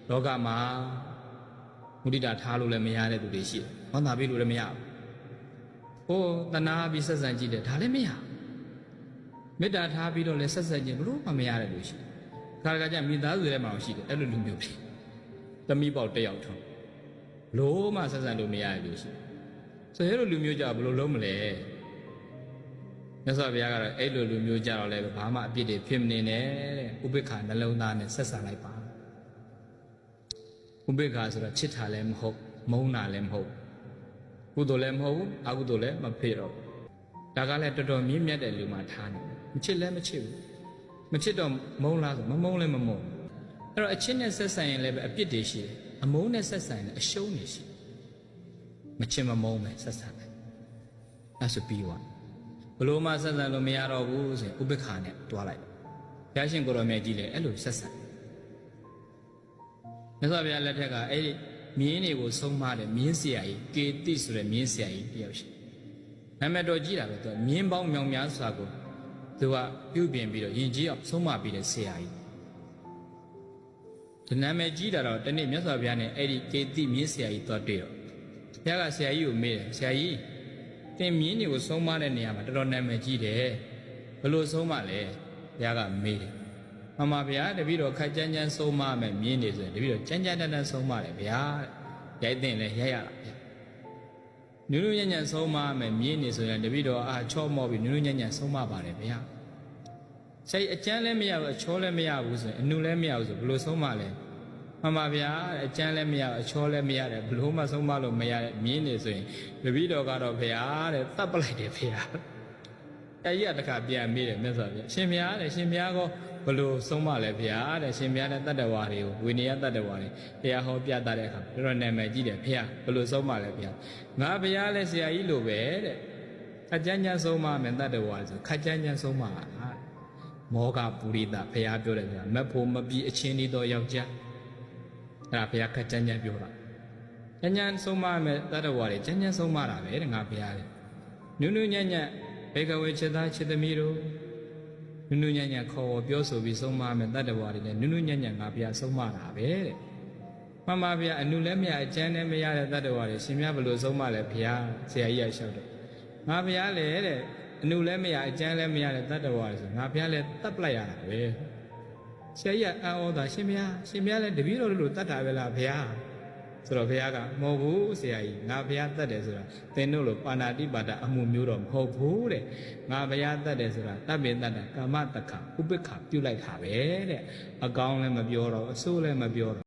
လောကမှာမုဒိတာထားလို့လည်းမရတဲ့သူတွေရှိတယ်ဝမ်းသာပြီးလို့လည်းမရဘူးဟိုတဏှာပြီးဆက်ဆံကြည့်တယ်ဒါလည်းမရမေတ္တာထားပြီးတော့လည်းဆက်ဆံကြည့်ဘလို့မှမရတဲ့လူရှိတယ်ခါကြမိသားစုထဲမှာရှိတယ်အဲ့လိုလူမျိုးဖြစ်သမီးပေါက်တယောက်ထုံးလို့မှဆက်ဆံလို့မရတဲ့လူရှိဆိုရဲလိုလူမျိုးကြဘလို့လုံးမလဲမြတ်စွာဘုရားကတော့အဲ့လိုလူမျိုးကြတော့လည်းဘာမှအပြစ်တွေဖြစ်မနေနဲ့တဲ့ဥပိ္ပခာနှလုံးသားနဲ့ဆက်ဆံလိုက်ပါဥပိ္ပခာဆိုတော့ချစ်တာလည်းမဟုတ်မုန်းတာလည်းမဟုတ်ကုသိုလ်လည်းမဟုတ်အကုသိုလ်လည်းမဖြစ်တော့ဒါကလည်းတော်တော်မြင့်မြတ်တဲ့လူမှထားနေမချစ်လည်းမချစ်ဘူးမချစ်တော့မုန်းလားဆိုမမုန်းလည်းမမုန်းအဲ့တော့အချစ်နဲ့ဆက်ဆံရင်လည်းအပြစ်တွေရှိတယ်အမုန်းနဲ့ဆက်ဆံရင်အရှုံးတွေရှိမချစ်မမုန်းပဲဆက်ဆံတယ်အဲ့ဆိုပြီးသွားဘလို့မှဆက်ဆံလို့မရတော့ဘူးဆိုရင်ဥပိ္ပခာနဲ့တွားလိုက်ဘုရားရှင်ကိုရောမြတ်ကြီးလည်းအဲ့လိုဆက်ဆံမြတ်စွာဘုရားလက်ထက်ကအဲ့ဒီမြင်းတွေကိုဆုံးမတဲ့မြင်းဆရာကြီးကေတိဆိုတဲ့မြင်းဆရာကြီးတယောက်ရှိနာမည်တော်ကြီးတာပဲသူမြင်းပေါင်းမြောင်များစွာကိုသူကပြုပြင်ပြီးတော့ယဉ်ကျေးအောင်ဆုံးမပြီးတဲ့ဆရာကြီးဒီနာမည်ကြီးတာတော့တနေ့မြတ်စွာဘုရားနဲ့အဲ့ဒီကေတိမြင်းဆရာကြီးသွားတွေ့တော့ဘုရားကဆရာကြီးကိုမေးတယ်ဆရာကြီးတင်မြင်းတွေကိုဆုံးမတဲ့နေရာမှာတော်တော်နာမည်ကြီးတယ်ဘယ်လိုဆုံးမလဲဘုရားကမေးတယ်မှန်ပါဗျာတပည့်တော်ခက်ကြမ်းကြမ်းဆုံးမမယ်မြင်းနေဆိုရင်တပည့်တော်ကြမ်းကြမ်းတမ်းဆုံးမတယ်ဗျာရိုက်တဲ့လဲရိုက်ရတာဗျာနုနုညံ့ညံ့ဆုံးမမယ်မြင်းနေဆိုရင်တပည့်တော်ချောမောပြီးနုနုညံ့ညံ့ဆုံးမပါတယ်ဗျာစိတ်အကျမ်းလည်းမရဘူးအချောလည်းမရဘူးဆိုရင်အနုလည်းမရဘူးဆိုဘယ်လိုဆုံးမလဲမှန်ပါဗျာအကျမ်းလည်းမရအချောလည်းမရတယ်ဘလို့မှဆုံးမလို့မရတဲ့မြင်းနေဆိုရင်တပည့်တော်ကတော့ဗျာတဲ့တတ်ပလိုက်တယ်ဗျာအဲ့ဒီကတခါပြန်မေးတယ်မြတ်စွာဘုရားရှင်ဘုရားတဲ့ရှင်ဘုရားကဘလို့ဆုံးမလဲဗျာတဲ့ရှင်ဘုရားနဲ့တတ္တဝါတွေကိုဝိနည်းတတ္တဝါတွေတရားဟောပြတတ်တဲ့အခါတော်တော်နာမည်ကြီးတယ်ဘုရားဘလို့ဆုံးမလဲဗျာငါဘုရားလည်းဆရာကြီးလိုပဲတဲ့ခက်ကြမ်းကြမ်းဆုံးမမယ်တတ္တဝါဆိုခက်ကြမ်းကြမ်းဆုံးမတာမောဂပုရိသဘုရားပြောတယ်ဗျာမဖို့မပြီးအချင်းဒီတော့ယောက်ျားအဲ့ဒါဘုရားခက်ကြမ်းကြမ်းပြောတာကြမ်းကြမ်းဆုံးမမယ်တတ္တဝါတွေကြမ်းကြမ်းဆုံးမတာပဲတဲ့ငါဘုရားလေနုနုညံ့ညံ့ဘေကဝေချစ်သားချစ်သမီးတို့နုနုညံ့ညံ့ခေါ်ပြောဆိုပြီးဆုံးမမယ်တတ္တဝါတွေလည်းနုနုညံ့ညံ့ငါဘုရားဆုံးမတာပဲတဲ့မှန်ပါဗျာအနုလည်းမရအကျမ်းလည်းမရတဲ့တတ္တဝါတွေရှင်မြတ်ဘလို့ဆုံးမလဲဘုရားဆရာကြီးရလျှောက်တော့ငါဘုရားလေတဲ့အနုလည်းမရအကျမ်းလည်းမရတဲ့တတ္တဝါတွေဆိုငါဘုရားလည်းတတ်ပလိုက်ရတာပဲဆရာကြီးကအံဩတာရှင်ဘုရားလည်းတပည့်တော်တို့လိုတတ်တာပဲလားဘုရားဆိုတော့ဘုရားကမဟုတ်ဘူးဆရာကြီးငါဘုရားတတ်တယ်ဆိုတာသင်တို့လိုပါဏာတိပါဒအမှုမျိုးတော့မဟုတ်ဘူးတဲ့ငါဘုရားတတ်တယ်ဆိုတာတတ်ပင်တတ်တာကာမတက္ခဥပိ္ပခပြုလိုက်တာပဲတဲ့အကောင်းလည်းမပြောတော့အဆိုးလည်းမပြောတော့